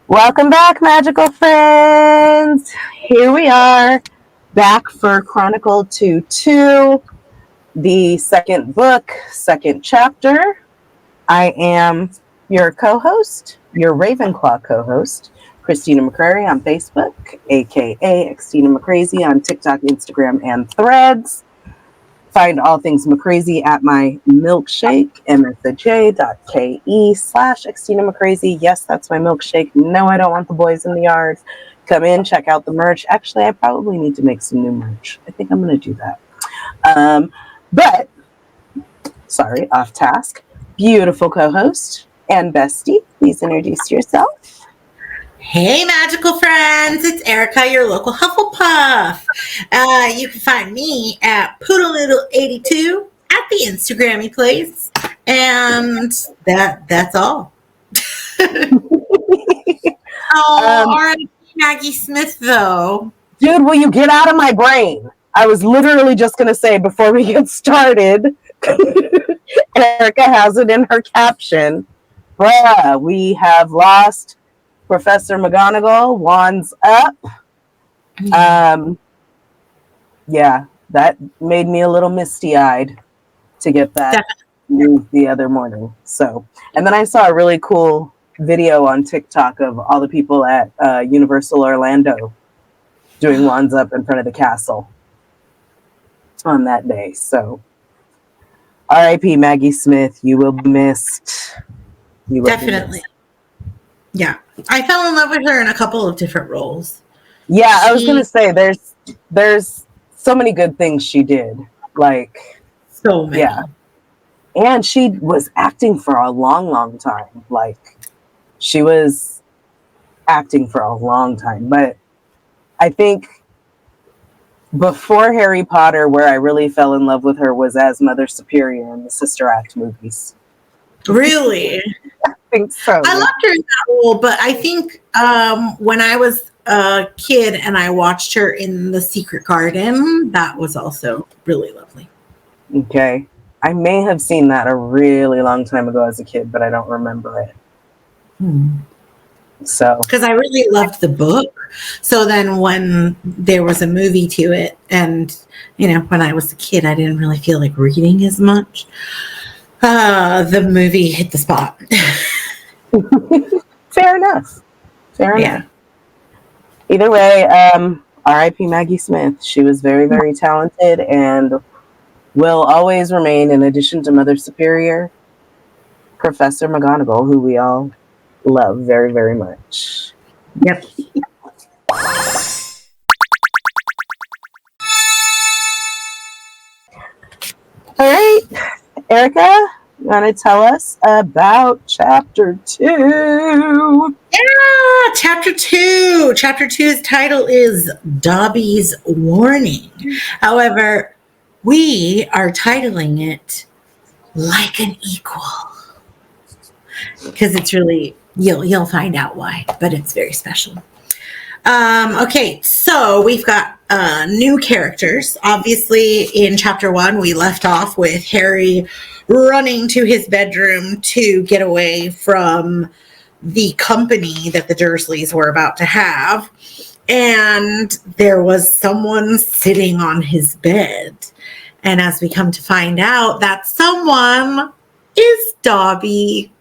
Welcome back, magical friends. Here we are, back for Chronicle 2-2, the second book, second chapter. I am your co-host, your Ravenclaw co-host, Christina McCrary on Facebook, aka Xtina McCrazy on TikTok, Instagram, and Threads. Find all things McCrazy at my milkshake, msaj.ke/Xtina McCrazy. Yes, that's my milkshake. No, I don't want the boys in the yard. Come in, check out the merch. Actually, I probably need to make some new merch. I think I'm going to do that. But, sorry, off task. Beautiful co-host and bestie, please introduce yourself. Hey, magical friends, it's Erica, your local Hufflepuff. You can find me at Poodle82 at the Instagrammy place, and that's all. All right, Maggie Smith, though. Dude, will you get out of my brain? I was literally just going to say before we get started, Erica has it in her caption, bruh, we have lost Professor McGonagall, wands up. Yeah, that made me a little misty-eyed to get that news the other morning. So, and then I saw a really cool video on TikTok of all the people at Universal Orlando doing wands up in front of the castle on that day. So, R.I.P. Maggie Smith, you will be missed. You will Definitely. Yeah, I fell in love with her in a couple of different roles. Yeah, I was gonna say there's so many good things she did. Like so many. Yeah. And she was acting for a long, long time. Like she was acting for a long time. But I think before Harry Potter, where I really fell in love with her was as Mother Superior in the Sister Act movies. Really? I think so. I loved her in that role, but I think when I was a kid and I watched her in The Secret Garden, that was also really lovely. Okay. I may have seen that a really long time ago as a kid, but I don't remember it. So, because I really loved the book. So then when there was a movie to it, and when I was a kid, I didn't really feel like reading as much. The movie hit the spot. Fair enough. Either way, R.I.P. Maggie Smith. She was very, very talented and will always remain, in addition to Mother Superior, Professor McGonagall, who we all love very, very much. Yep. All right, Erica, you want to tell us about Chapter 2? Yeah, Chapter 2. Chapter 2's title is Dobby's Warning. However, we are titling it Like an Equal. Because it's really, you'll find out why, but it's very special. Okay, so we've got new characters. Obviously, in Chapter 1, we left off with Harry running to his bedroom to get away from the company that the Dursleys were about to have. And there was someone sitting on his bed. And as we come to find out, that someone is Dobby.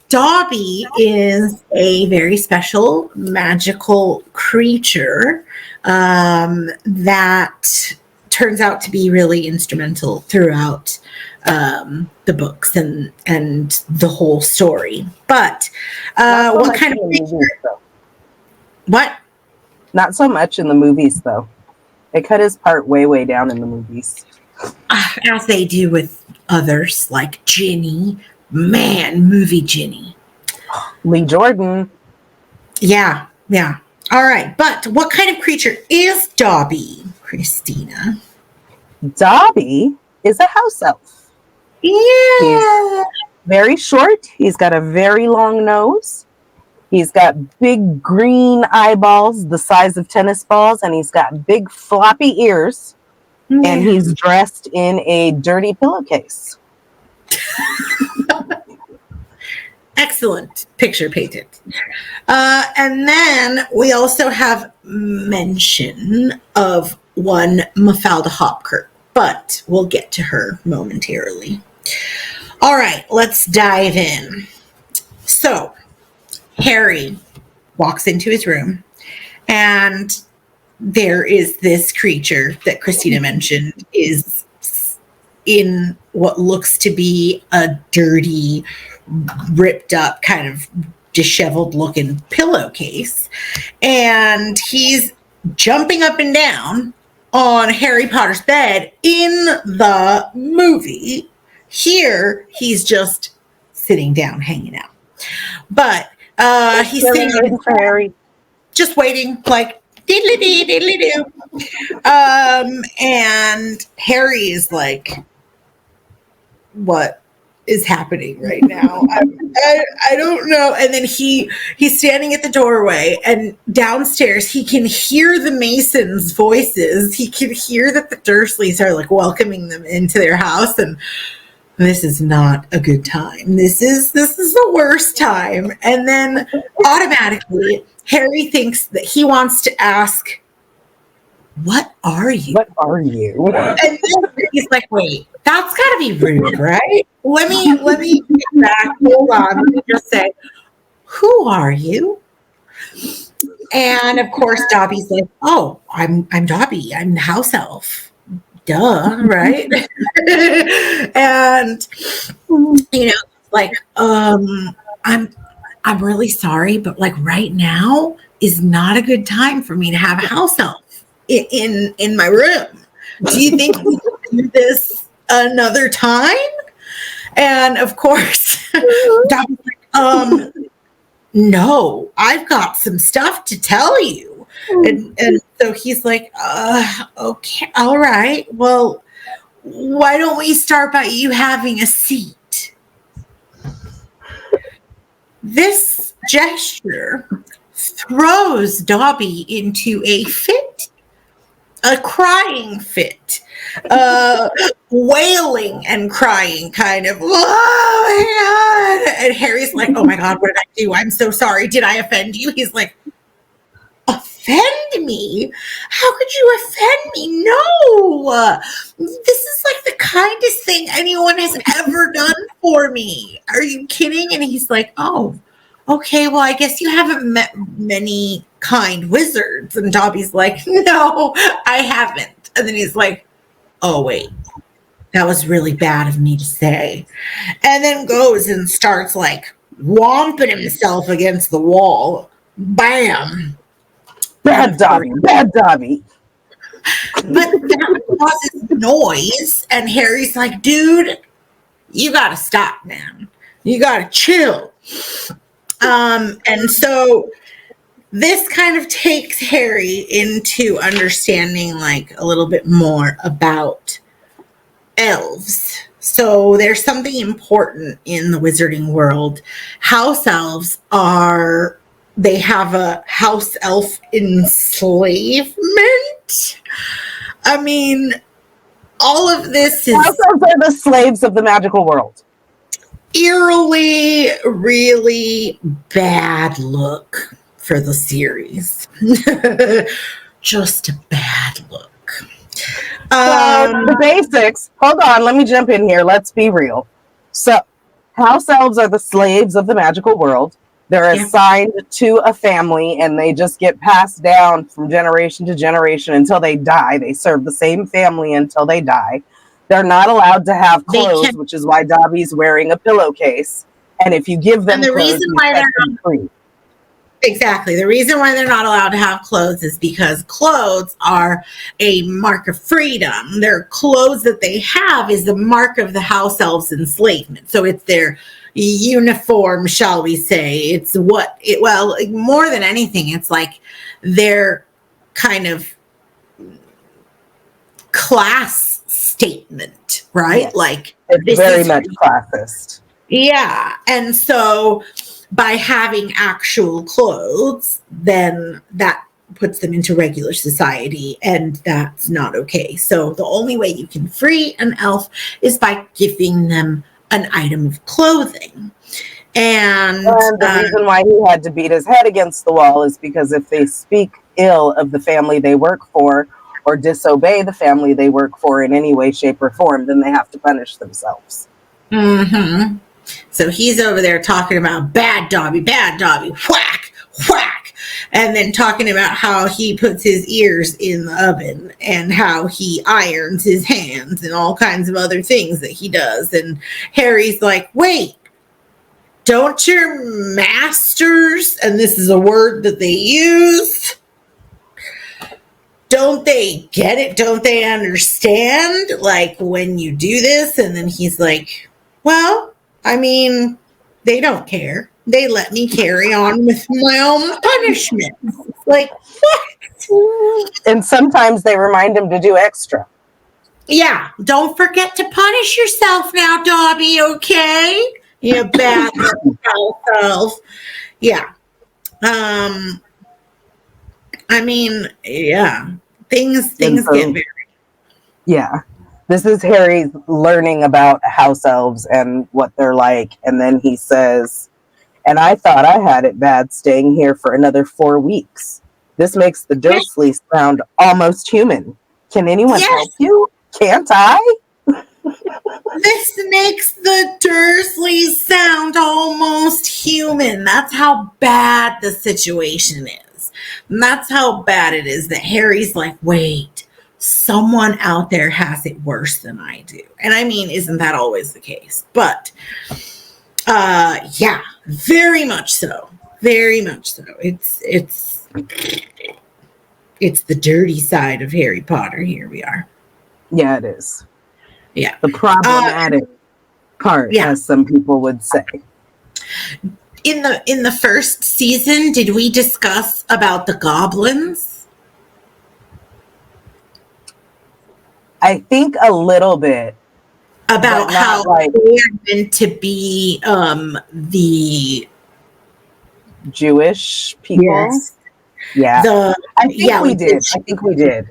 Dobby is a very special magical creature that turns out to be really instrumental throughout the books and the whole story. But what kind of creature? What? Not so much in the movies, though. They cut his part way, way down in the movies. As they do with others, like Ginny. Man, movie Ginny. Lee Jordan. Yeah. All right, but what kind of creature is Dobby, Christina? Dobby is a house elf. Yeah. He's very short. He's got a very long nose. He's got big green eyeballs the size of tennis balls, and he's got big floppy ears. and he's dressed in a dirty pillowcase. Excellent picture painted. And then we also have mention of one Mafalda Hopkirk, but we'll get to her momentarily. All right, let's dive in. So Harry walks into his room, and there is this creature that Christina mentioned is in what looks to be a dirty, ripped up, kind of disheveled looking pillowcase. And he's jumping up and down on Harry Potter's bed in the movie. Here, he's just sitting down, hanging out. But he's sitting for Harry. Just waiting, like, diddly-dee, diddly-doo. And Harry is like, what is happening right now? I don't know. And then he's standing at the doorway, and downstairs he can hear the Masons' voices. He can hear that the Dursleys are like welcoming them into their house, and this is not a good time. This is the worst time. And then automatically Harry thinks that he wants to ask, what are you? What are you? And then he's like, wait, that's got to be rude, right? Let me get back. Hold on. Let me just say, who are you? And of course, Dobby's like, oh, I'm Dobby. I'm the house elf. Duh, right? And like, I'm really sorry, but like right now is not a good time for me to have a house elf in my room. Do you think we can do this another time? And of course, Dobby's like, no, I've got some stuff to tell you. And so he's like, okay, all right. Well, why don't we start by you having a seat? This gesture throws Dobby into a fit, a crying fit, wailing and crying, kind of, oh my God. And Harry's like, oh my God, what did I do? I'm so sorry. Did I offend you? He's like, offend me? How could you offend me? No, this is like the kindest thing anyone has ever done for me. Are you kidding? And he's like, oh, okay, well, I guess you haven't met many kind wizards. And Dobby's like, no, I haven't. And then he's like, oh, wait, that was really bad of me to say. And then goes and starts like whomping himself against the wall. Bam. Bad Dobby. Bad Dobby. But that causes noise, and Harry's like, dude, you gotta stop, man. You gotta chill. And so this kind of takes Harry into understanding like a little bit more about elves. So there's something important in the wizarding world. House elves they have a house elf enslavement. I mean, all of this is... House elves are the slaves of the magical world. Eerily, really bad look for the series. Just a bad look. The basics. Hold on, let me jump in here. Let's be real. So, house elves are the slaves of the magical world. They're assigned to a family, and they just get passed down from generation to generation until they die. They serve the same family until they die. They're not allowed to have clothes, which is why Dobby's wearing a pillowcase. And if you give them clothes, you set them free. Exactly. The reason why they're not allowed to have clothes is because clothes are a mark of freedom. Their clothes that they have is the mark of the house elves' enslavement. So it's their uniform, shall we say. It's more than anything, it's like their kind of class statement, right? Yes. Like it's very much classist. Yeah. And so by having actual clothes, then that puts them into regular society, and that's not okay. So the only way you can free an elf is by giving them an item of clothing. And the reason why he had to beat his head against the wall is because if they speak ill of the family they work for or disobey the family they work for in any way, shape, or form, then they have to punish themselves. Mm-hmm. So he's over there talking about bad Dobby, whack, whack. And then talking about how he puts his ears in the oven and how he irons his hands and all kinds of other things that he does. And Harry's like, wait, don't your masters, and this is a word that they use, don't they get it? Don't they understand? Like when you do this? And then he's like, well, I mean, they don't care. They let me carry on with my own punishment. Like, what? And sometimes they remind him to do extra. Yeah, don't forget to punish yourself now, Dobby, okay? You bad self. Yeah. I mean, yeah. Things get very... Yeah. This is Harry learning about house elves and what they're like. And then he says, and I thought I had it bad staying here for another 4 weeks. This makes the Dursleys sound almost human. Can anyone help you? Can't I? This makes the Dursleys sound almost human. That's how bad the situation is. And that's how bad it is that Harry's like, wait, someone out there has it worse than I do. And I mean, isn't that always the case? But yeah, very much so. Very much so. It's the dirty side of Harry Potter. Here we are. Yeah, it is. Yeah. The problematic part, as some people would say. In the first season, did we discuss about the goblins? I think a little bit. About how they are meant to be the Jewish people. Yes. Yeah. I think we did.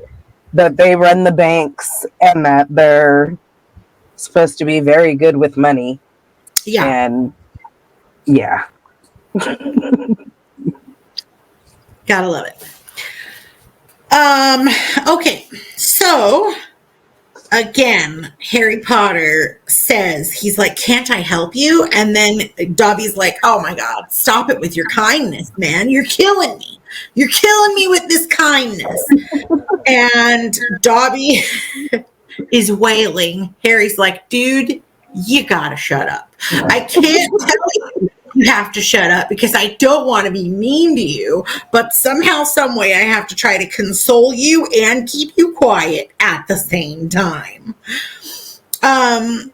That they run the banks and that they're supposed to be very good with money. Yeah. And yeah. Gotta love it. Okay. So again, Harry Potter says, he's like, can't I help you? And then Dobby's like, oh my God, stop it with your kindness, man. You're killing me. You're killing me with this kindness. And Dobby is wailing. Harry's like, dude, you gotta shut up. I can't tell you have to shut up because I don't want to be mean to you, but somehow, some way, I have to try to console you and keep you quiet at the same time. And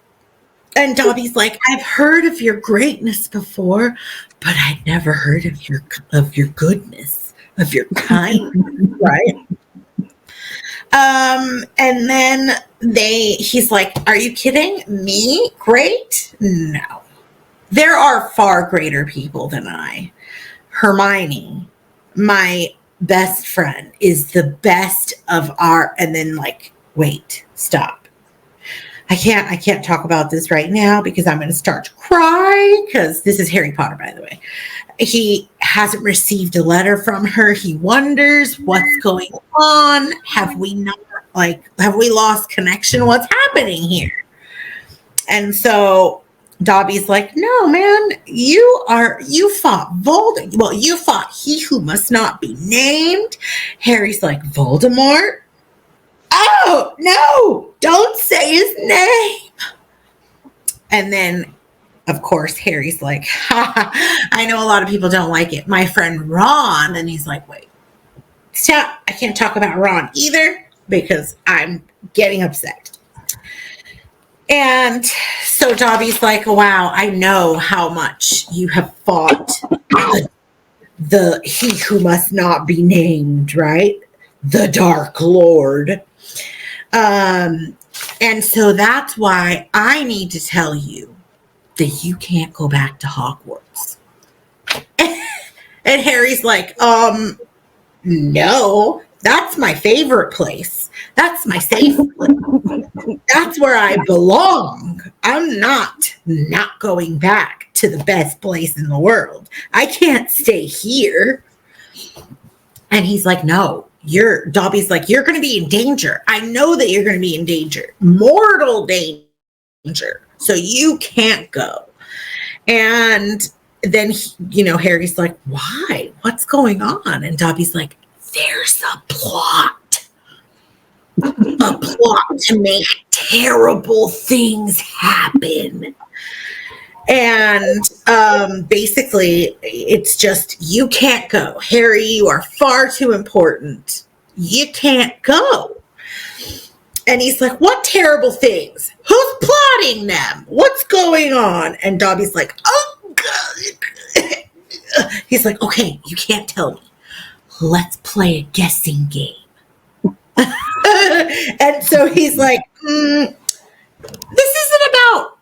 Dobby's like, I've heard of your greatness before, but I'd never heard of your goodness, of your kindness, right? And then he's like, are you kidding me? Great? No. There are far greater people than I. Hermione, my best friend, is the best of our, and then like, wait, stop. I can't talk about this right now because I'm going to start to cry because this is Harry Potter, by the way. He hasn't received a letter from her. He wonders what's going on. Have we lost connection? What's happening here? And so Dobby's like, no, man, you fought Voldemort. Well, you fought he who must not be named. Harry's like, Voldemort? Oh, no, don't say his name. And then, of course, Harry's like, I know a lot of people don't like it. My friend Ron. And he's like, wait, stop. I can't talk about Ron either because I'm getting upset. And so Dobby's like, wow, I know how much you have fought the he who must not be named, right? The Dark Lord. And so that's why I need to tell you that you can't go back to Hogwarts. And Harry's like, no, that's my favorite place. That's my safe place. That's where I belong. I'm not going back to the best place in the world. I can't stay here. And he's like, no, Dobby's like, you're going to be in danger. I know that you're going to be in danger, mortal danger. So you can't go. And then, Harry's like, why? What's going on? And Dobby's like, there's a plot. A plot to make terrible things happen. And basically, it's just, you can't go. Harry, you are far too important. You can't go. And he's like, what terrible things? Who's plotting them? What's going on? And Dobby's like, oh, God. He's like, okay, you can't tell me. Let's play a guessing game. And so he's like, this isn't about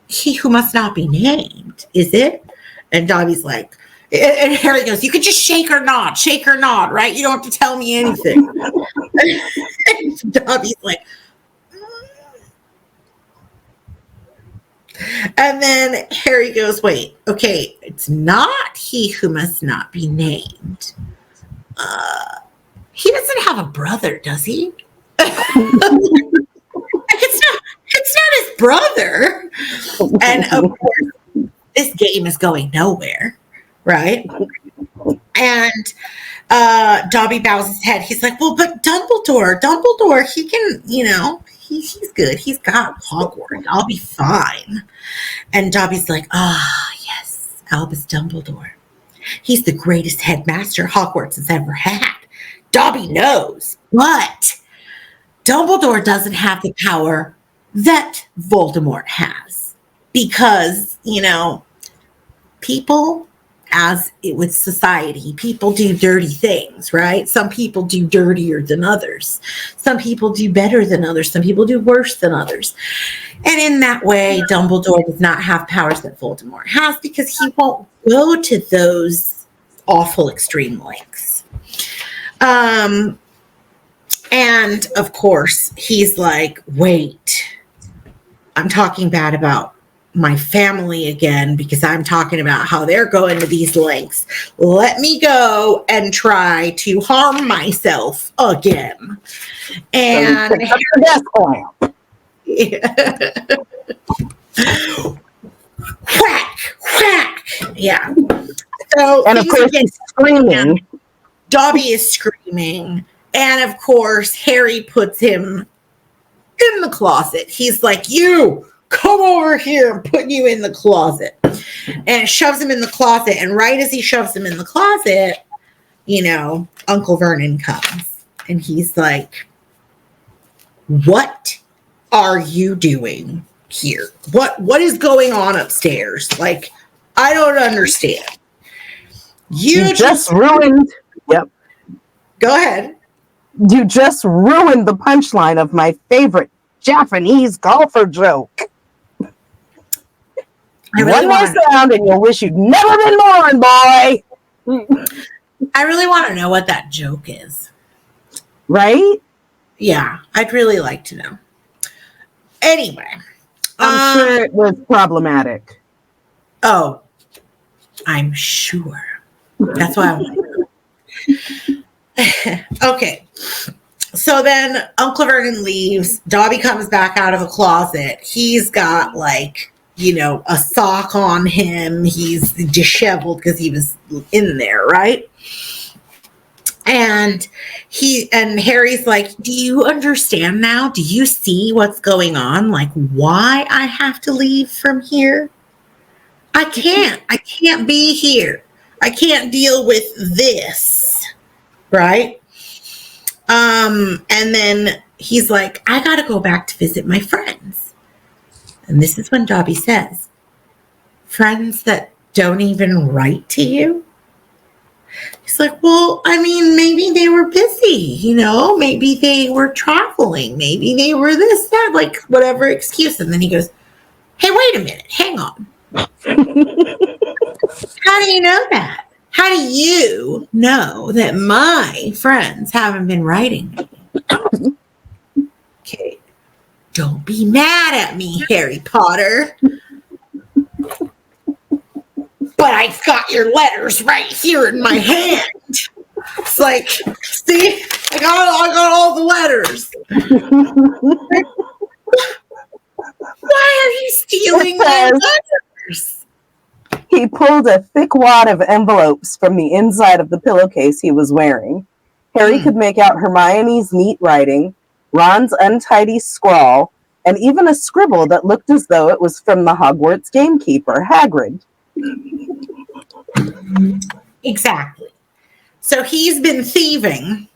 he who must not be named, is it? And Dobby's like, and Harry goes, you could just shake or nod, right? You don't have to tell me anything. And Dobby's like, and then Harry goes, wait, okay, it's not he who must not be named. He doesn't have a brother, does he? It's not his brother. And of course, this game is going nowhere, right? And Dobby bows his head. He's like, well, but Dumbledore, he can, he's good. He's got Hogwarts. I'll be fine. And Dobby's like, yes, Albus Dumbledore. He's the greatest headmaster Hogwarts has ever had. Dobby knows, but Dumbledore doesn't have the power that Voldemort has, because, people, as with society, people do dirty things, right? Some people do dirtier than others. Some people do better than others. Some people do worse than others. And in that way, Dumbledore does not have powers that Voldemort has, because he won't go to those awful extreme lengths. And of course, he's like, wait, I'm talking bad about my family again, because I'm talking about how they're going to these lengths. Let me go and try to harm myself again. And whack, whack. Yeah. So, and of course, he's screaming. Dobby is screaming. And of course, Harry puts him in the closet. He's like, you come over here. I'm putting you in the closet. And shoves him in the closet. And right as he shoves him in the closet, Uncle Vernon comes. And he's like, what are you doing here? What is going on upstairs? Like, I don't understand. You just ruined. Yep. Go ahead. You just ruined the punchline of my favorite Japanese golfer joke. One more sound and you'll wish you'd never been born, boy. I really want to know what that joke is. Right? Yeah, I'd really like to know. Anyway. I'm sure it was problematic. Oh, I'm sure. That's why I want to know. Okay. So then Uncle Vernon leaves. Dobby comes back out of the closet. He's got a sock on him. He's disheveled because he was in there, right? And Harry's like, do you understand now? Do you see what's going on? Like, why I have to leave from here? I can't be here. I can't deal with this. Right? And then he's like, I gotta go back to visit my friends. And this is when Dobby says, friends that don't even write to you? He's like, well, I mean, maybe they were busy, maybe they were traveling, maybe they were this, that, like whatever excuse. And then he goes, hey, wait a minute, hang on. How do you know that? How do you know that my friends haven't been writing me? Okay. Don't be mad at me, Harry Potter. But I've got your letters right here in my hand. It's like, see, I got all the letters. Why are you stealing my letters? He pulled a thick wad of envelopes from the inside of the pillowcase he was wearing. Harry could make out Hermione's neat writing, Ron's untidy scrawl, and even a scribble that looked as though it was from the Hogwarts gamekeeper, Hagrid. Exactly. So he's been thieving,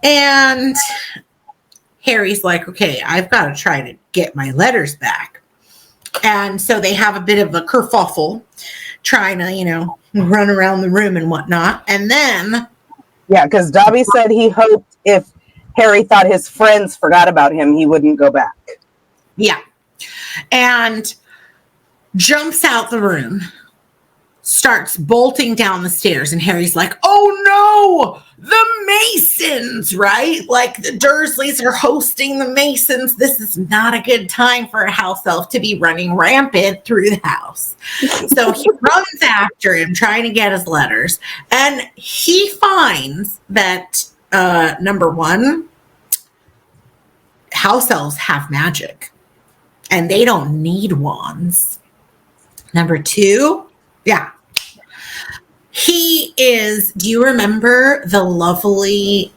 and Harry's like, okay, I've got to try to get my letters back. And so they have a bit of a kerfuffle, trying to, run around the room and whatnot. And then... Yeah, because Dobby said he hoped if Harry thought his friends forgot about him, he wouldn't go back. Yeah. And jumps out the room, starts bolting down the stairs, and Harry's like, oh no, the Masons, right? Like the Dursleys are hosting the Masons. This is not a good time for a house elf to be running rampant through the house. So he runs after him, trying to get his letters, and he finds that, number one, house elves have magic, and they don't need wands. Number two, yeah. He is, do you remember the lovely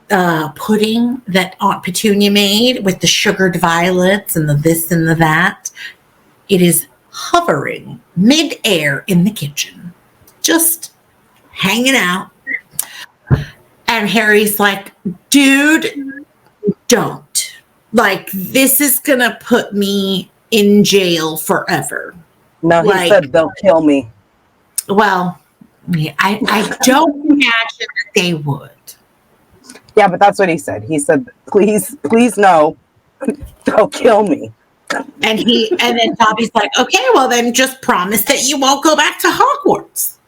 pudding that Aunt Petunia made with the sugared violets and the this and the that? It is hovering mid-air in the kitchen, just hanging out. And Harry's like, dude, don't. Like, this is going to put me in jail forever. No, he said they'll kill me. Well, I don't imagine that they would. Yeah, but that's what he said. He said, please no, they'll kill me. And then Dobby's like, okay, well then just promise that you won't go back to Hogwarts.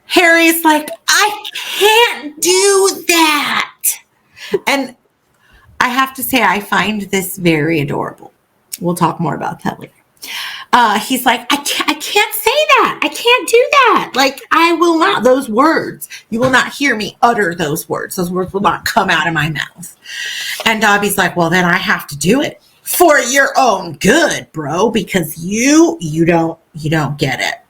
Harry's like, I can't do that. And I have to say, I find this very adorable. We'll talk more about that later. He's like, I can't say that. I can't do that. Like, I will not. Those words, you will not hear me utter those words. Those words will not come out of my mouth. And Dobby's like, well, then I have to do it for your own good, bro, because you don't get it.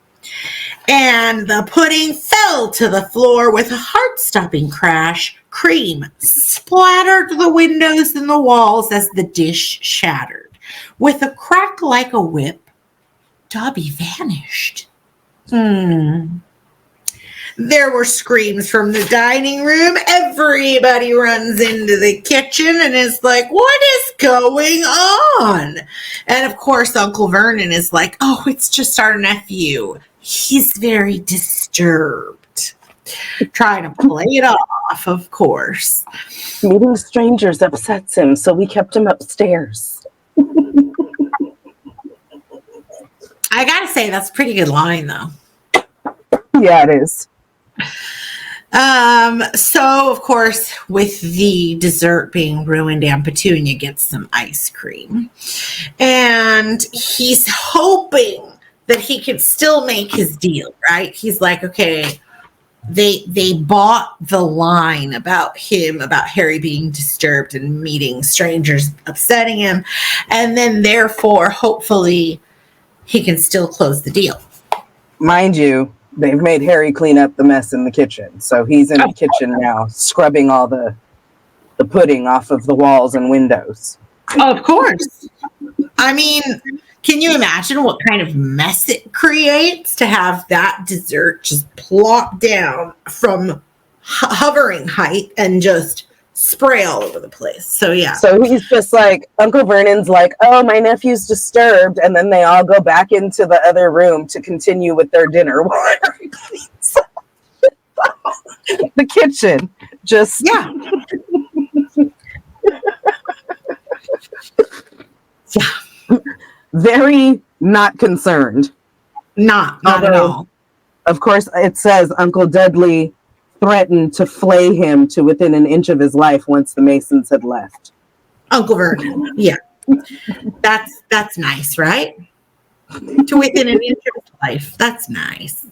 And the pudding fell to the floor with a heart-stopping crash. Cream splattered the windows and the walls as the dish shattered. With a crack like a whip, Dobby vanished. There were screams from the dining room. Everybody runs into the kitchen and is like, what is going on? And of course, Uncle Vernon is like, oh, it's just our nephew. He's very disturbed. Trying to play it off, of course. Meeting strangers upsets him, so we kept him upstairs. I gotta say, that's a pretty good line, though. Yeah, it is. So, of course, with the dessert being ruined, Aunt Petunia gets some ice cream. And he's hoping that he can still make his deal, right? He's like, okay, they bought the line about Harry being disturbed and meeting strangers upsetting him. And then, therefore, hopefully, he can still close the deal. Mind you, they've made Harry clean up the mess in the kitchen. So he's in the kitchen now, scrubbing all the pudding off of the walls and windows. Of course. I mean, can you imagine what kind of mess it creates to have that dessert just plop down from hovering height and just spray all over the place? So, yeah. So he's just like, Uncle Vernon's like, oh, my nephew's disturbed. And then they all go back into the other room to continue with their dinner while Harry cleans the kitchen. Just, yeah. Yeah. Very not concerned. Not at all. Of course, it says Uncle Dudley threatened to flay him to within an inch of his life once the Masons had left. Uncle Vernon. Yeah. That's nice, right? To within an inch of his life. That's nice.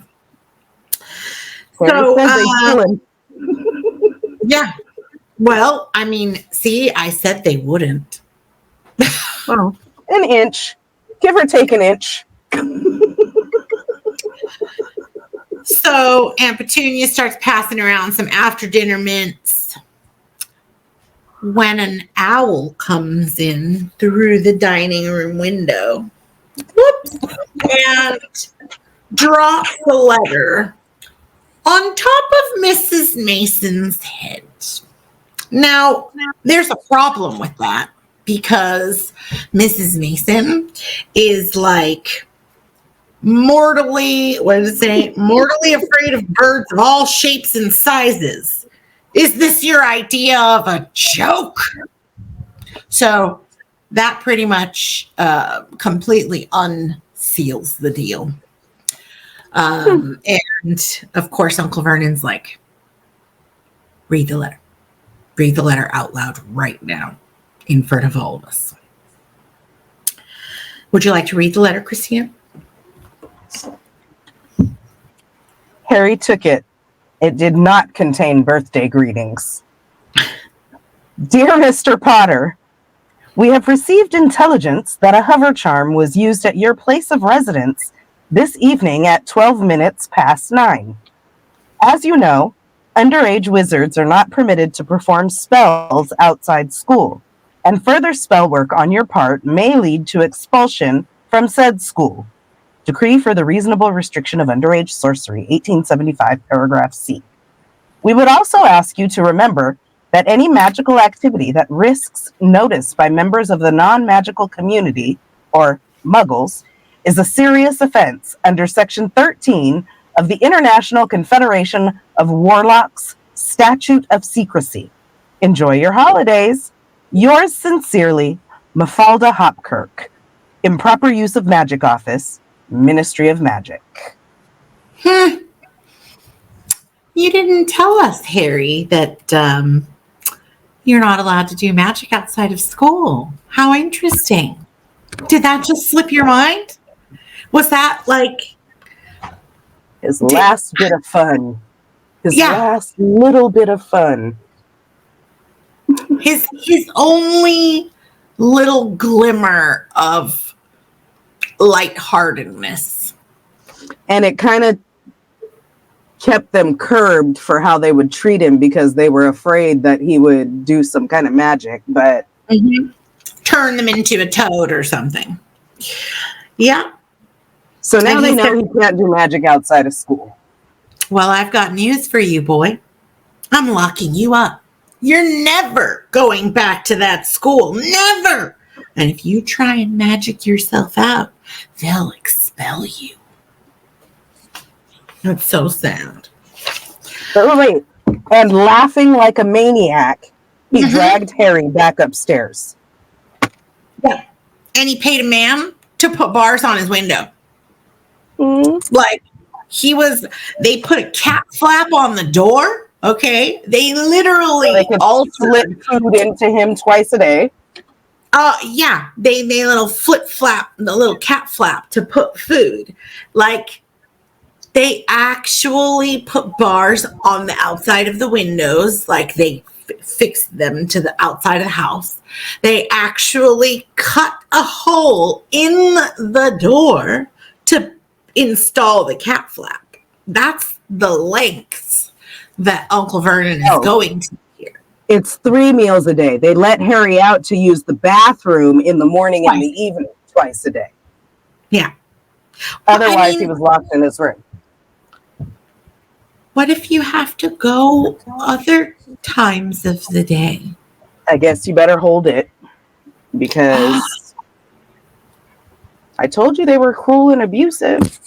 So, yeah. Well, I mean, see, I said they wouldn't. well, an inch, give or take an inch. So Aunt Petunia starts passing around some after dinner mints when an owl comes in through the dining room window. Whoops. And drops a letter on top of Mrs. Mason's head. Now, there's a problem with that because Mrs. Mason is like mortally afraid of birds of all shapes and sizes. Is this your idea of a joke? So that pretty much completely unseals the deal. And of course, Uncle Vernon's like, read the letter. Read the letter out loud right now in front of all of us. Would you like to read the letter, Christina? Harry took it. It did not contain birthday greetings. Dear Mr. Potter, we have received intelligence that a hover charm was used at your place of residence this evening at 12 minutes past 9. As you know, underage wizards are not permitted to perform spells outside school, and further spell work on your part may lead to expulsion from said school. Decree for the Reasonable Restriction of Underage Sorcery, 1875, paragraph C. We would also ask you to remember that any magical activity that risks notice by members of the non-magical community, or muggles, is a serious offense under Section 13 of the International Confederation of Warlocks Statute of Secrecy. Enjoy your holidays. Yours sincerely, Mafalda Hopkirk. Improper use of magic office, Ministry of Magic. You didn't tell us, Harry, that you're not allowed to do magic outside of school. How interesting. Did that just slip your mind? Was that like his last bit of fun? Last little bit of fun. His only little glimmer of lightheartedness. And it kind of kept them curbed for how they would treat him because they were afraid that he would do some kind of magic, but turn them into a toad or something. Yeah. So now they know he can't do magic outside of school. Well, I've got news for you, boy. I'm locking you up. You're never going back to that school. Never. And if you try and magic yourself out, they'll expel you. That's so sad. But wait. And laughing like a maniac, he dragged Harry back upstairs. Yeah. And he paid a man to put bars on his window. Like, they put a cat flap on the door. Okay. They literally they could slip food into him twice a day. Yeah. They little the little cat flap to put food. Like, they actually put bars on the outside of the windows. Like, they fixed them to the outside of the house. They actually cut a hole in the door to install the cat flap. That's the lengths that Uncle Vernon is going to here. It's 3 meals a day. They let Harry out to use the bathroom in the morning and the evening twice a day. Yeah. Otherwise, he was locked in his room. What if you have to go other times of the day? I guess you better hold it because I told you they were cruel and abusive.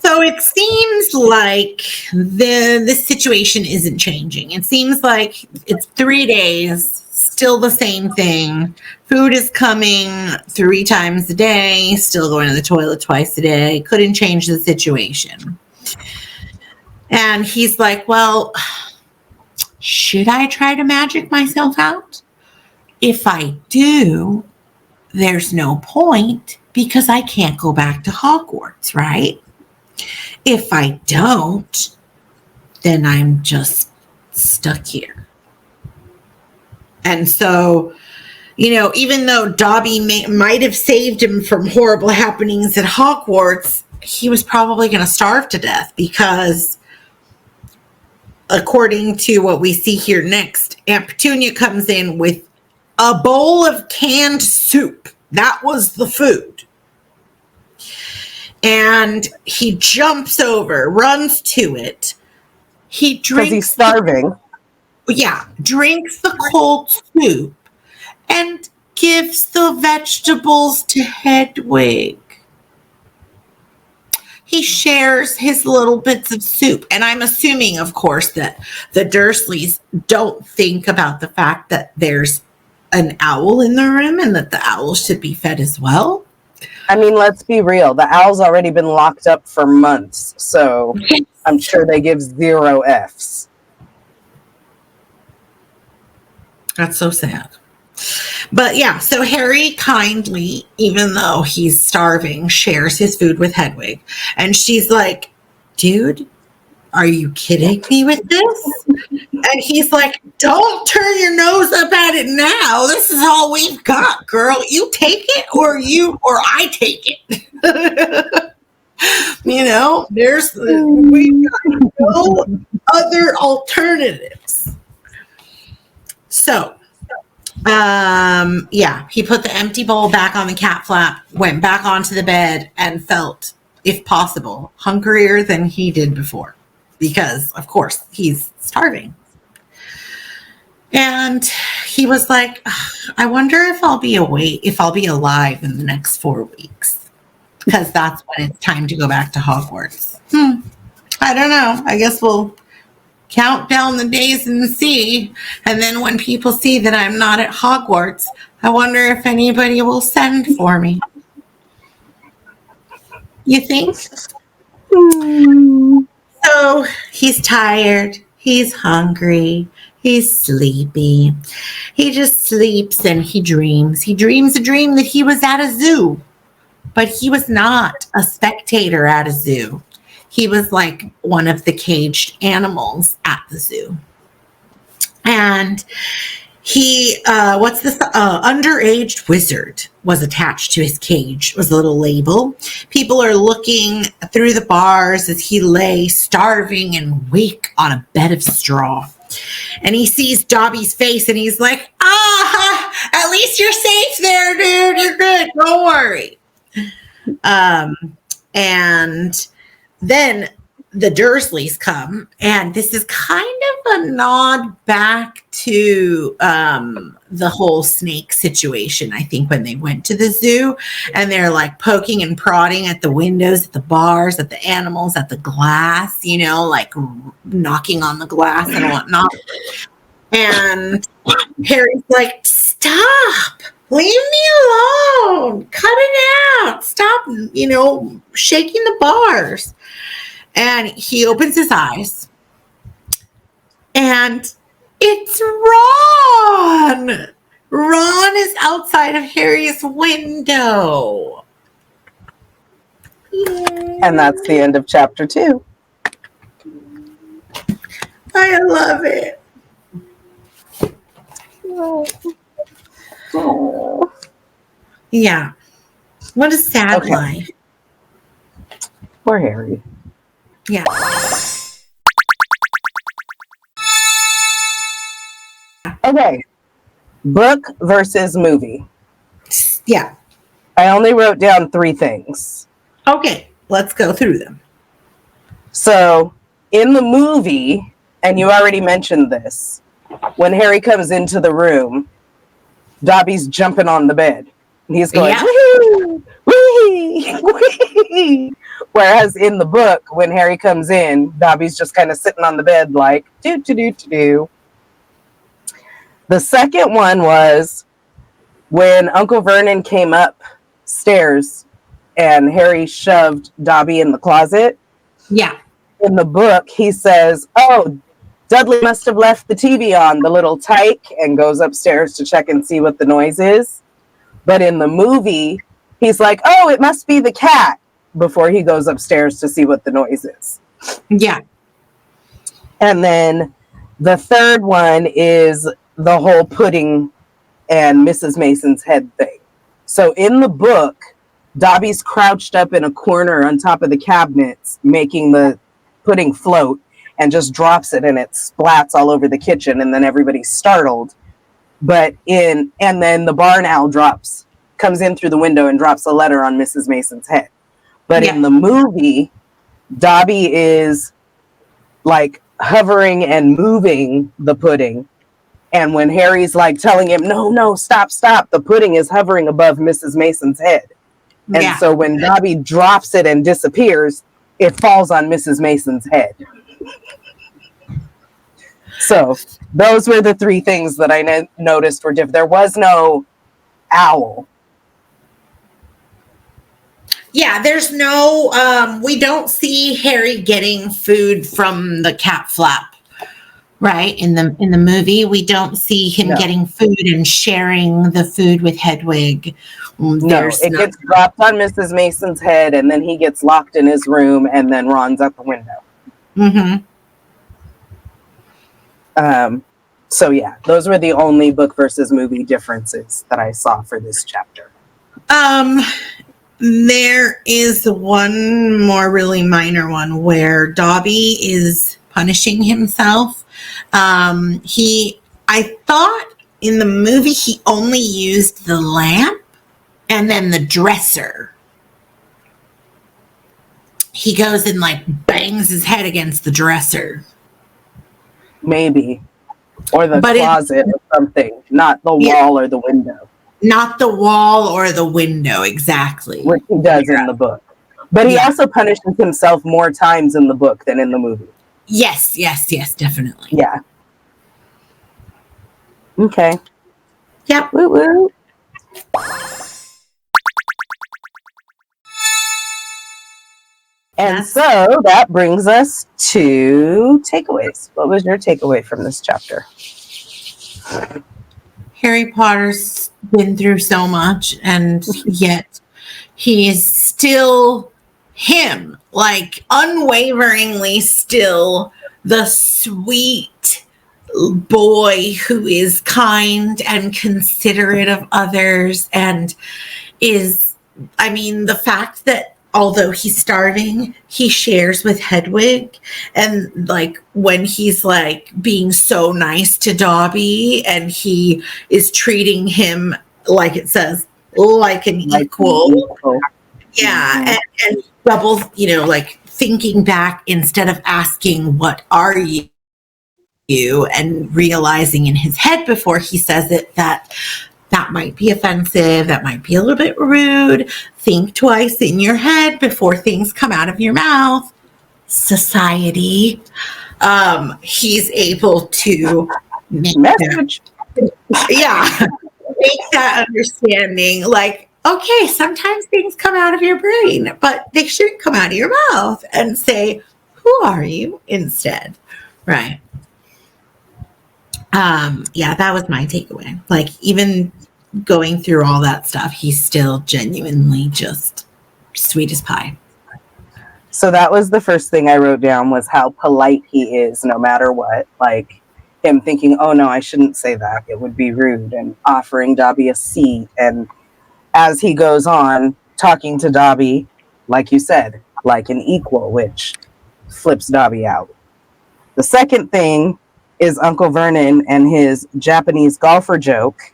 So it seems like this situation isn't changing. It seems like it's 3 days still the same thing. Food is coming 3 times a day, still going to the toilet twice a day. Couldn't change the situation. And he's like, well, should I try to magic myself out? If I do, there's no point because I can't go back to Hogwarts, right? If I don't, then I'm just stuck here. And so, even though Dobby might have saved him from horrible happenings at Hogwarts, he was probably going to starve to death because, according to what we see here next, Aunt Petunia comes in with a bowl of canned soup. That was the food. And he jumps over, runs to it. He drinks. Because he's starving. Drinks the cold soup and gives the vegetables to Hedwig. He shares his little bits of soup. And I'm assuming, of course, that the Dursleys don't think about the fact that there's an owl in the room and that the owl should be fed as well. I mean, let's be real. The owl's already been locked up for months, so I'm sure they give 0 Fs. That's so sad. But yeah, so Harry kindly, even though he's starving, shares his food with Hedwig. And she's like, dude, are you kidding me with this? And he's like, don't turn your nose up at it now. This is all we've got, girl. You take it or I take it. We've got no other alternatives. So, he put the empty bowl back on the cat flap, went back onto the bed, and felt, if possible, hungrier than he did before. Because, of course, he's starving. And he was like, I wonder if I'll be alive in the next 4 weeks. Because that's when it's time to go back to Hogwarts. I don't know. I guess we'll count down the days and see. And then when people see that I'm not at Hogwarts, I wonder if anybody will send for me. You think? So he's tired. He's hungry. He's sleepy. He just sleeps and he dreams. He dreams a dream that he was at a zoo. But he was not a spectator at a zoo. He was like one of the caged animals at the zoo. And he, underage wizard was attached to his cage. It was a little label. People are looking through the bars as he lay starving and weak on a bed of straw. And he sees Dobby's face and he's like, at least you're safe there, dude. You're good. Don't worry. And then the Dursleys come, and this is kind of a nod back to the whole snake situation, I think, when they went to the zoo, and they're like poking and prodding at the windows, at the bars, at the animals, at the glass, like knocking on the glass and whatnot. And Harry's like, stop! Leave me alone! Cut it out! Stop, shaking the bars. And he opens his eyes. And it's Ron! Ron is outside of Harry's window. And that's the end of chapter 2. I love it. Oh. Yeah. What a sad Okay. life. Poor Harry. Yeah. Okay. Book versus movie. Yeah. I only wrote down 3 things. Okay. Let's go through them. So, in the movie, and you already mentioned this, when Harry comes into the room, Dobby's jumping on the bed. And he's going, wee, wee, wee. Whereas in the book, when Harry comes in, Dobby's just kind of sitting on the bed like, do. The second one was when Uncle Vernon came upstairs and Harry shoved Dobby in the closet. Yeah. In the book, he says, "Oh, Dudley must have left the TV on, the little tyke," and goes upstairs to check and see what the noise is. But in the movie, he's like, "Oh, it must be the cat," before he goes upstairs to see what the noise is. Yeah. And then the third one is the whole pudding and Mrs. Mason's head thing. So in the book, Dobby's crouched up in a corner on top of the cabinets, making the pudding float, and just drops it and it splats all over the kitchen, and then everybody's startled. And then the barn owl comes in through the window and drops a letter on Mrs. Mason's head. But in the movie, Dobby is like hovering and moving the pudding. And when Harry's like telling him, no, stop, the pudding is hovering above Mrs. Mason's head. And so when Dobby drops it and disappears, it falls on Mrs. Mason's head. So those were the three things that I noticed were different. There was no owl. Yeah, there's no, we don't see Harry getting food from the cat flap, right? In the movie, we don't see him getting food and sharing the food with Hedwig. It gets dropped on Mrs. Mason's head, and then he gets locked in his room, and then Ron's out the window. Mm-hmm. So yeah, those were the only book versus movie differences that I saw for this chapter. There is one more really minor one where Dobby is punishing himself. I thought in the movie he only used the lamp and then the dresser. He goes and like bangs his head against the dresser. Maybe. Or the closet or something, not the wall or the window. Not the wall or the window, exactly. Which he does in the book. But he also punishes himself more times in the book than in the movie. Yes, definitely. Yeah. Okay. Yep. Woo woo. And so that brings us to takeaways. What was your takeaway from this chapter? Harry Potter's been through so much, and yet he is still him, like unwaveringly still the sweet boy who is kind and considerate of others, and the fact that although he's starving, he shares with Hedwig, and like when he's like being so nice to Dobby and he is treating him like it says like an equal. Yeah. Mm-hmm. And double, like thinking back instead of asking what are you and realizing in his head before he says it that might be offensive, that might be a little bit rude. Think twice in your head before things come out of your mouth. Society. He's able to make that understanding. Like, okay, sometimes things come out of your brain, but they shouldn't come out of your mouth, and say, who are you instead? Right. That was my takeaway. Like, even going through all that stuff, he's still genuinely just sweet as pie. So that was the first thing I wrote down, was how polite he is no matter what. Like him thinking, oh no, I shouldn't say that, it would be rude, and offering Dobby a seat. And as he goes on talking to Dobby, like you said, like an equal, which flips Dobby out. The second thing is Uncle Vernon and his Japanese golfer joke.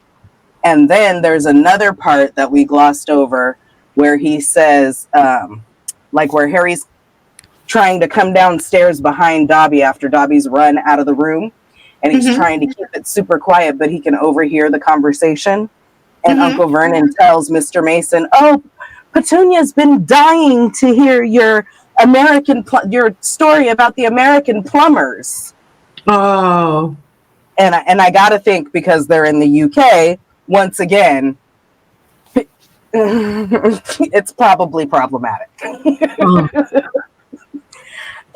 And then there's another part that we glossed over where he says, where Harry's trying to come downstairs behind Dobby after Dobby's run out of the room. And he's trying to keep it super quiet, but he can overhear the conversation. And Uncle Vernon tells Mr. Mason, oh, Petunia's been dying to hear your your story about the American plumbers. Oh. And I got to think, because they're in the UK, once again, it's probably problematic. Oh.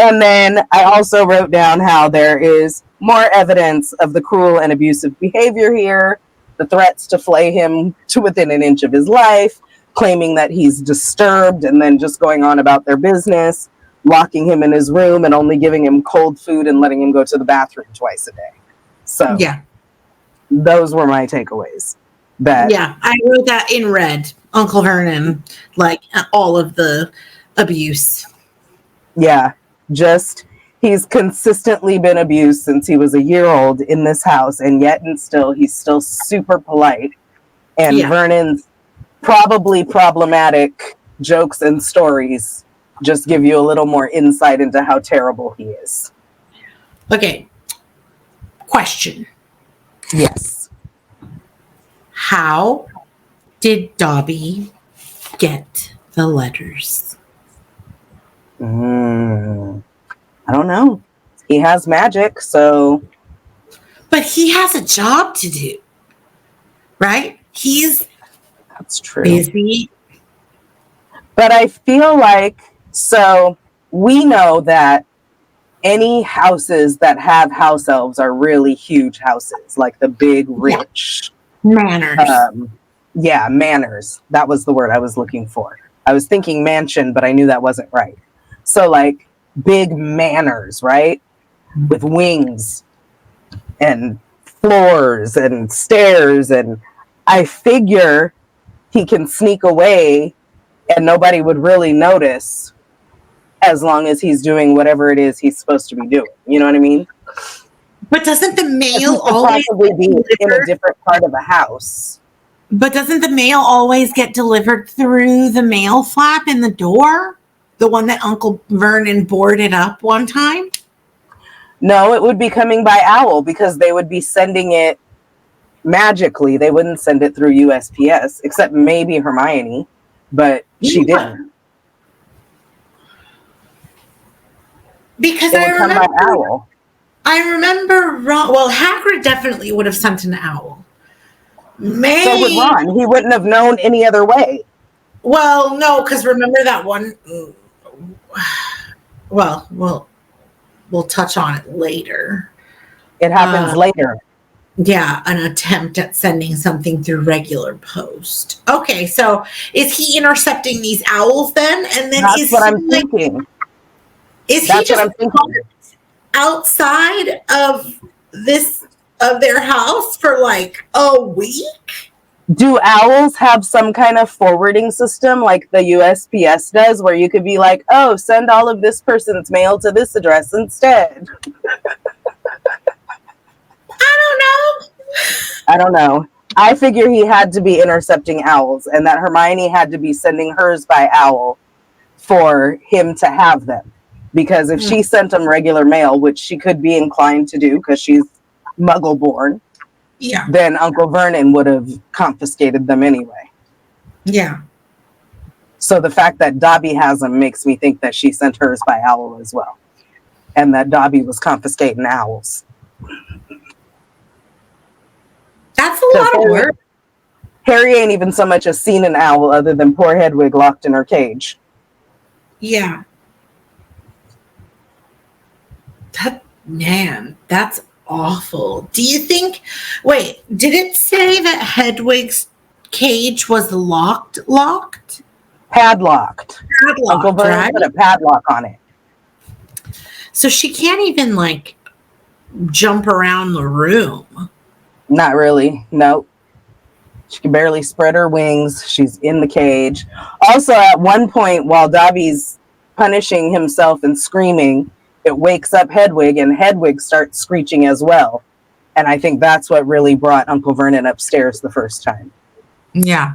And then I also wrote down how there is more evidence of the cruel and abusive behavior here, the threats to flay him to within an inch of his life, claiming that he's disturbed, and then just going on about their business, locking him in his room and only giving him cold food and letting him go to the bathroom twice a day. So Yeah. those were my takeaways. Yeah, I wrote that in red. Uncle Vernon, like all of the abuse. Yeah, just he's consistently been abused since he was a year old in this house, and yet and still he's still super polite. And Vernon's probably problematic jokes and stories just give you a little more insight into how terrible he is. Okay. Question. Yes. How did Dobby get the letters? I don't know. He has magic, so. But he has a job to do, right? That's true. Busy. But I feel like, so we know that any houses that have house elves are really huge houses, like the big, rich. Manors. Manors. That was the word I was looking for. I was thinking mansion, but I knew that wasn't right. So like big manors, right? With wings and floors and stairs. And I figure he can sneak away and nobody would really notice, as long as he's doing whatever it is he's supposed to be doing. You know what I mean? But doesn't the mail He could always possibly be in a different part of the house? But doesn't the mail always get delivered through the mail flap in the door? The one that Uncle Vernon boarded up one time? No, it would be coming by owl, because they would be sending it magically. They wouldn't send it through USPS, except maybe Hermione, but she didn't. Because it would come by owl. I remember Ron. Well, Hagrid definitely would have sent an owl. So would Ron. He wouldn't have known any other way. Well, no, because remember that one. Well, we'll touch on it later. It happens later. Yeah, an attempt at sending something through regular post. Okay, so is he intercepting these owls then? And then that's what I'm thinking. Is he just outside of their house for like a week? Do owls have some kind of forwarding system like the USPS does, where you could be like, oh, send all of this person's mail to this address instead? I don't know. I figure he had to be intercepting owls, and that Hermione had to be sending hers by owl for him to have them. Because if she sent him regular mail, which she could be inclined to do because she's Muggle born, then Uncle Vernon would have confiscated them anyway. Yeah. So the fact that Dobby has them makes me think that she sent hers by owl as well, and that Dobby was confiscating owls. That's a lot of work. Harry ain't even so much as seen an owl other than poor Hedwig locked in her cage. Yeah. That's awful. Do you think, wait, did it say that Hedwig's cage was locked? Padlocked. Uncle Vernon put a padlock on it. So she can't even like jump around the room. Not really. Nope. She can barely spread her wings. She's in the cage. Also, at one point, while Dobby's punishing himself and screaming, it wakes up Hedwig, and Hedwig starts screeching as well. And I think that's what really brought Uncle Vernon upstairs the first time. Yeah.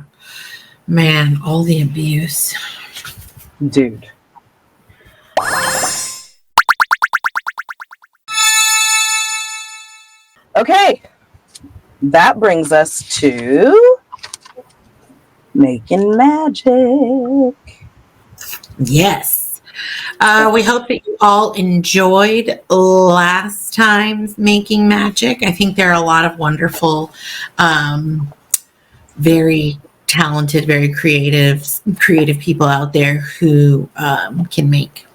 Man, all the abuse. Dude. Okay. That brings us to making magic. Yes. We hope that you all enjoyed last time's Making Magic. I think there are a lot of wonderful, very talented, very creative people out there who can make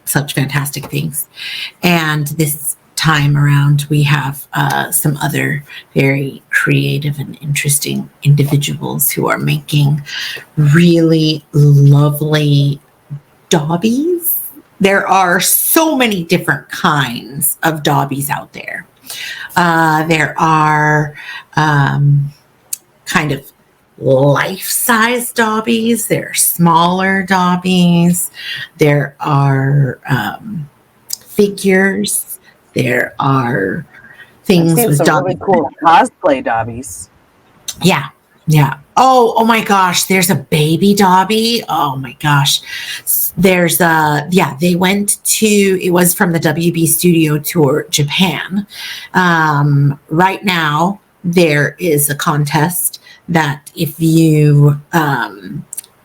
such fantastic things. And this time around, we have some other very creative and interesting individuals who are making really lovely dobbies. There are so many different kinds of dobbies out there. There are kind of life-size dobbies. There are smaller dobbies. There are figures. There are things with some really cool cosplay dobbies. Yeah. Oh my gosh, there's a baby Dobby. Oh my gosh. There's they went to, it was from the WB Studio Tour Japan. Right now there is a contest that if you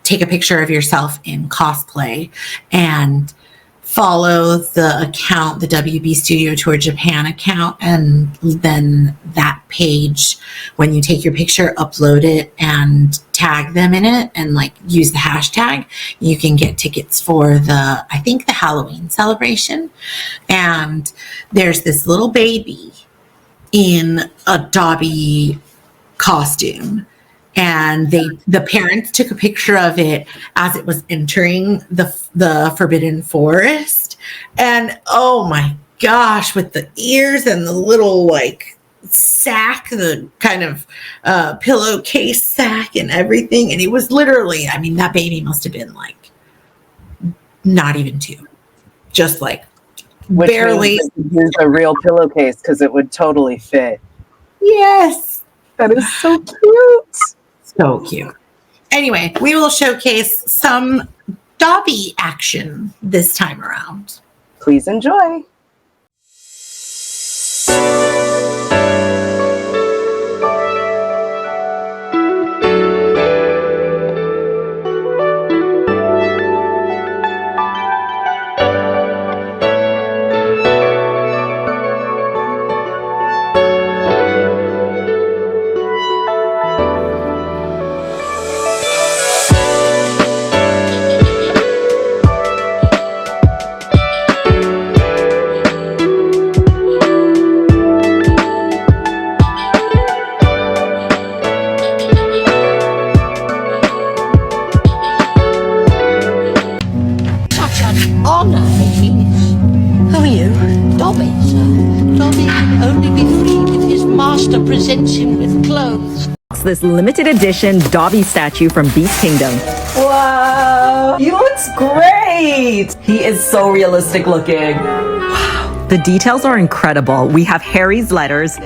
take a picture of yourself in cosplay and follow the account, the WB Studio Tour Japan account, and then that page, when you take your picture, upload it and tag them in it and like use the hashtag, you can get tickets for I think the Halloween celebration. And there's this little baby in a Dobby costume. And the parents took a picture of it as it was entering the Forbidden Forest. And oh my gosh, with the ears and the little like sack, the kind of pillowcase sack and everything. And it was literally, I mean, that baby must have been like not even 2, just like Which barely. Use a real pillowcase because it would totally fit. Yes. That is so cute. So cute. Anyway, we will showcase some Dobby action this time around. Please enjoy. Presents him with clothes. This limited edition Dobby statue from Beast Kingdom. Wow, he looks great. He is so realistic looking. Wow. The details are incredible. We have Harry's letters.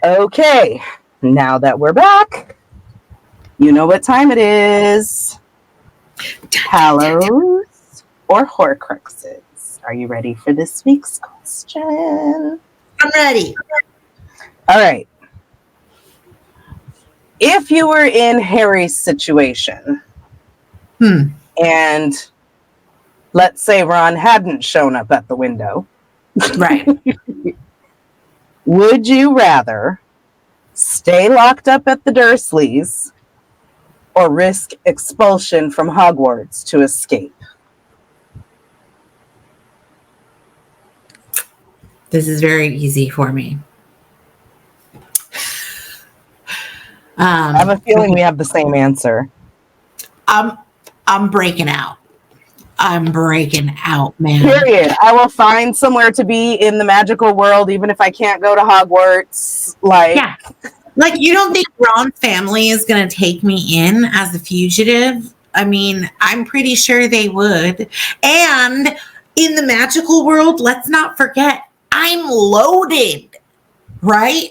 Okay, now that we're back, you know what time it is. Hallows or Horcruxes? Are you ready for this week's question? I'm ready. All right. If you were in Harry's situation, and let's say Ron hadn't shown up at the window, right? Would you rather stay locked up at the Dursleys or risk expulsion from Hogwarts to escape? This is very easy for me. I have a feeling we have the same answer. I'm breaking out. I'm breaking out, man. Period. I will find somewhere to be in the magical world, even if I can't go to Hogwarts. Yeah. Like, you don't think Ron's family is going to take me in as a fugitive? I mean, I'm pretty sure they would. And in the magical world, let's not forget, I'm loaded, right?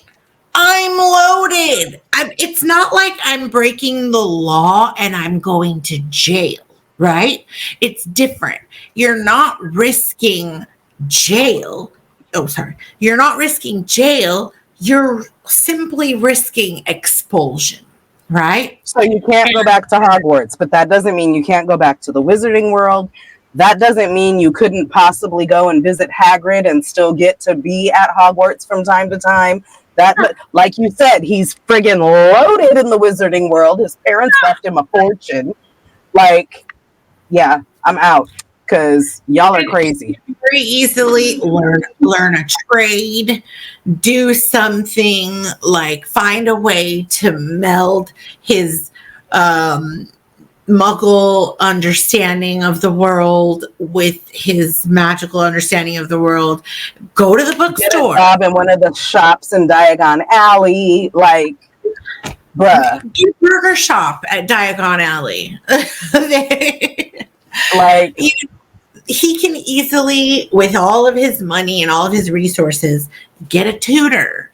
I'm loaded. It's not like I'm breaking the law and I'm going to jail, right? It's different. You're not risking jail. Oh, sorry. You're not risking jail. You're simply risking expulsion, right? So you can't go back to Hogwarts, but that doesn't mean you can't go back to the Wizarding World. That doesn't mean you couldn't possibly go and visit Hagrid and still get to be at Hogwarts from time to time. That, like you said, he's friggin' loaded in the Wizarding World. His parents left him a fortune. Like, yeah, I'm out because y'all are crazy. Very easily learn a trade, do something, like find a way to meld his muggle understanding of the world with his magical understanding of the world. Go to the bookstore. Get a job in one of the shops in Diagon Alley. Like, bruh. Get a burger shop at Diagon Alley. Like, he can easily, with all of his money and all of his resources, get a tutor.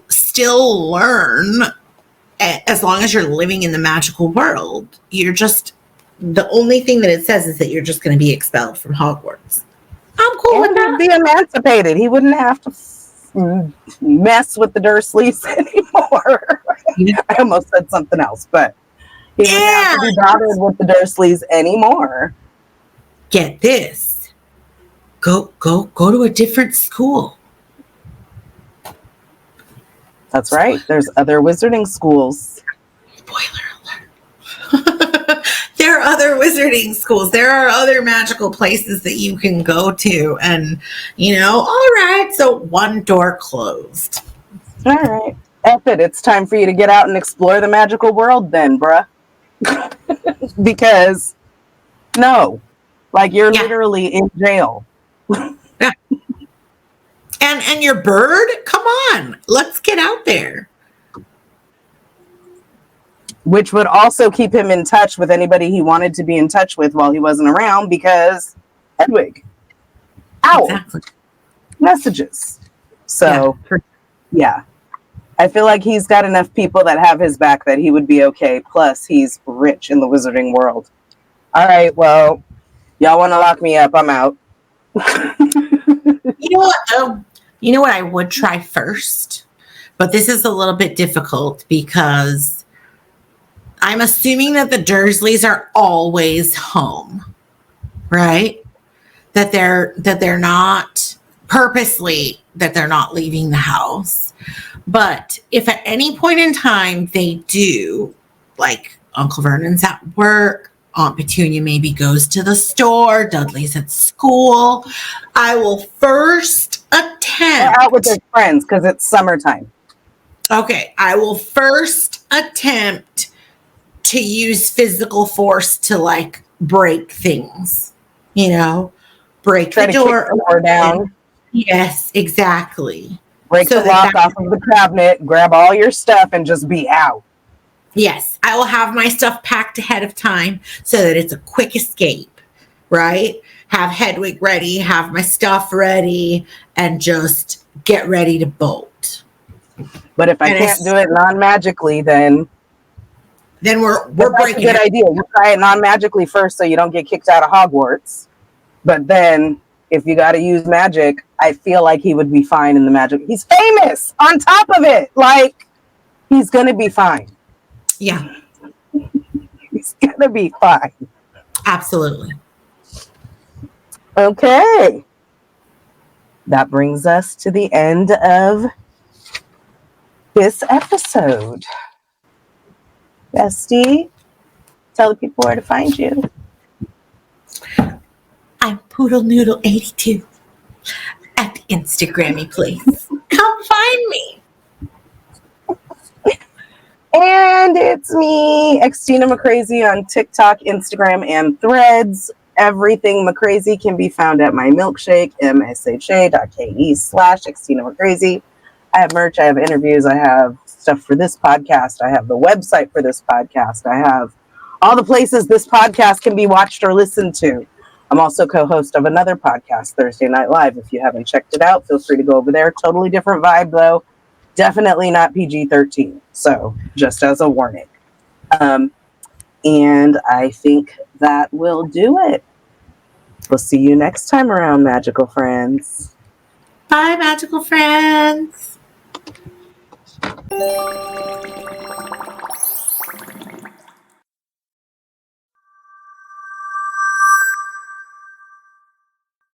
Still learn. As long as you're living in the magical world, you're just, the only thing that it says is that you're just going to be expelled from Hogwarts. I'm cool with that. He'd be emancipated. He wouldn't have to mess with the Dursleys anymore. I almost said something else, but he wouldn't have to be bothered with the Dursleys anymore. Get this. Go to a different school. That's right. There's other wizarding schools. Spoiler alert. There are other wizarding schools. There are other magical places that you can go to. And, all right, so one door closed. All right. F it. It's time for you to get out and explore the magical world then, bruh. Because, no. Like, you're literally in jail. Yeah. And your bird? Come on. Let's get out there. Which would also keep him in touch with anybody he wanted to be in touch with while he wasn't around, because Hedwig. Owl. Exactly. Messages. So, yeah. I feel like he's got enough people that have his back that he would be okay. Plus, he's rich in the wizarding world. All right, well, y'all want to lock me up? I'm out. You know what, though? You know what I would try first? But this is a little bit difficult because I'm assuming that the Dursleys are always home, right? That they're not purposely, that they're not leaving the house. But if at any point in time they do, like Uncle Vernon's at work, Aunt Petunia maybe goes to the store, Dudley's at school, I will first attempt. They're out with their friends because it's summertime. Okay, I will first attempt to use physical force to, like, break things, break Try the to door, kick the door down. Yes, exactly. Break So the lock off of the cabinet, grab all your stuff, and just be out. Yes, I will have my stuff packed ahead of time so that it's a quick escape, right? Have Hedwig ready, have my stuff ready, and just get ready to bolt. But if I can't do it non-magically, then we're that's breaking a good idea. You try it non-magically first so you don't get kicked out of Hogwarts. But then, if you got to use magic, I feel like he would be fine in the magic. He's famous on top of it. Like, he's going to be fine. Yeah. He's going to be fine. Absolutely. Okay. That brings us to the end of this episode. Bestie, tell the people where to find you. I'm Poodle Noodle 82 at the Instagrammy place. Come find me. And it's me, Xtina McCrazy, on TikTok, Instagram, and Threads. Everything McCrazy can be found at my milkshake, msha.ke/Xtina McCrazy. I have merch, I have interviews, I have stuff for this podcast, I have the website for this podcast, I have all the places this podcast can be watched or listened to. I'm also co-host of another podcast, Thursday Night Live. If you haven't checked it out, feel free to go over there. Totally different vibe, though. Definitely not PG-13. So, just as a warning. And I think that will do it. We'll see you next time around, magical friends. Bye, magical friends.